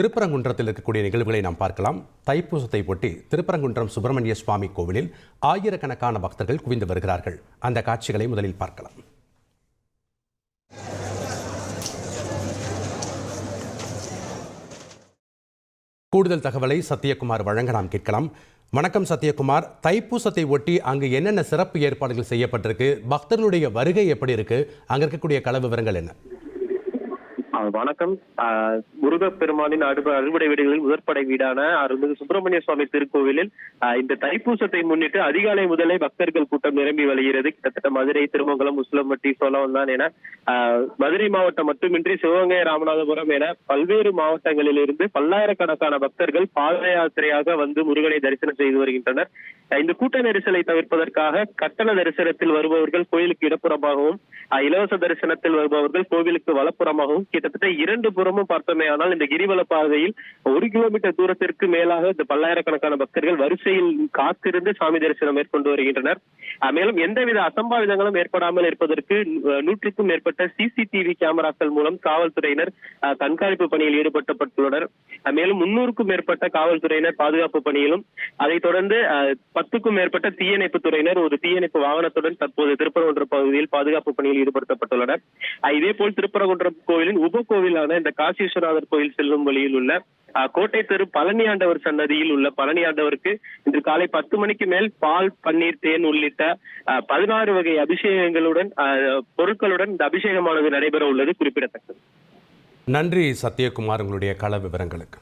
திருப்பரங்குன்றத்தில் இருக்கக்கூடிய நிகழ்வுகளை நாம் பார்க்கலாம். தைப்பூசத்தை ஒட்டி திருப்பரங்குன்றம் சுப்பிரமணிய சுவாமி கோவிலில் ஆயிரக்கணக்கான பக்தர்கள் குவிந்து வருகிறார்கள். அந்த காட்சிகளை முதலில் பார்க்கலாம். கூடுதல் தகவலை சத்யகுமார் வழங்க நாம் கேட்கலாம். வணக்கம் சத்யகுமார், தைப்பூசத்தை ஒட்டி அங்கு என்னென்ன சிறப்பு ஏற்பாடுகள் செய்யப்பட்டிருக்கு, பக்தர்களுடைய வருகை எப்படி இருக்கு, அங்க இருக்கக்கூடிய கள விவரங்கள் என்ன? வணக்கம். முருகப்பெருமானின் அறுவடை வீடுகளில் முதற்படை வீடான அருள்மிகு சுப்பிரமணிய சுவாமி திருக்கோவிலில் இந்த தைப்பூசத்தை முன்னிட்டு அதிகாலை முதலே பக்தர்கள் கூட்டம் நிரம்பி வழிகிறது. கிட்டத்தட்ட மதுரை, திருமங்கலம், உசிலம்பட்டி, சோழவந்தான் என மதுரை மாவட்டம் மட்டுமின்றி சிவகங்கை, ராமநாதபுரம் என பல்வேறு மாவட்டங்களில் இருந்து பல்லாயிரக்கணக்கான பக்தர்கள் பாத யாத்திரையாக வந்து முருகனை தரிசனம் செய்து வருகின்றனர். இந்த கூட்ட நெரிசலை தவிர்ப்பதற்காக கட்டண தரிசனத்தில் வருபவர்கள் கோயிலுக்கு இடப்புறமாகவும், இலவச தரிசனத்தில் வருபவர்கள் கோவிலுக்கு வலப்புறமாகவும் கிட்டத்தட்ட இரண்டு புறமும் பார்த்தோமே ஆனால் இந்த கிரிவல பாதையில் 1 கிலோமீட்டர் தூரத்திற்கு மேலாக இந்த பல்லாயிரக்கணக்கான பக்தர்கள் வரிசையில் காத்திருந்து சாமி தரிசனம் மேற்கொண்டு வருகின்றனர். மேலும் எந்தவித அசம்பாவிதங்களும் ஏற்படாமல் இருப்பதற்கு 100க்கும் மேற்பட்ட சிசிடிவி கேமராக்கள் மூலம் காவல்துறையினர் கண்காணிப்பு பணியில் ஈடுபட்டுள்ளனர். மேலும் 300க்கும் மேற்பட்ட காவல்துறையினர் பாதுகாப்பு பணியிலும், அதைத் தொடர்ந்து 10க்கும் மேற்பட்ட தீயணைப்பு துறையினர் ஒரு தீயணைப்பு வாகனத்துடன் தற்போது திருப்பரங்குன்றம் பகுதியில் பாதுகாப்பு பணியில் ஈடுபடுத்தப்பட்டுள்ளனர். இதேபோல் திருப்பரங்குன்றம் கோவிலின் உபகோவிலான இந்த காசி விஸ்வநாதர் கோயில் செல்லும் வழியில் உள்ள கோட்டை தெரு பழனி ஆண்டவர் சன்னதியில் உள்ள பழனி ஆண்டவருக்கு இன்று காலை 10 மணிக்கு மேல் பால், பன்னீர், தேன் உள்ளிட்ட 16 வகை அபிஷேகங்களுடன் பொருட்களுடன் இந்த அபிஷேகமானது நடைபெற உள்ளது குறிப்பிடத்தக்கது. நன்றி சத்யகுமார், உங்களுடைய கள விவரங்களுக்கு.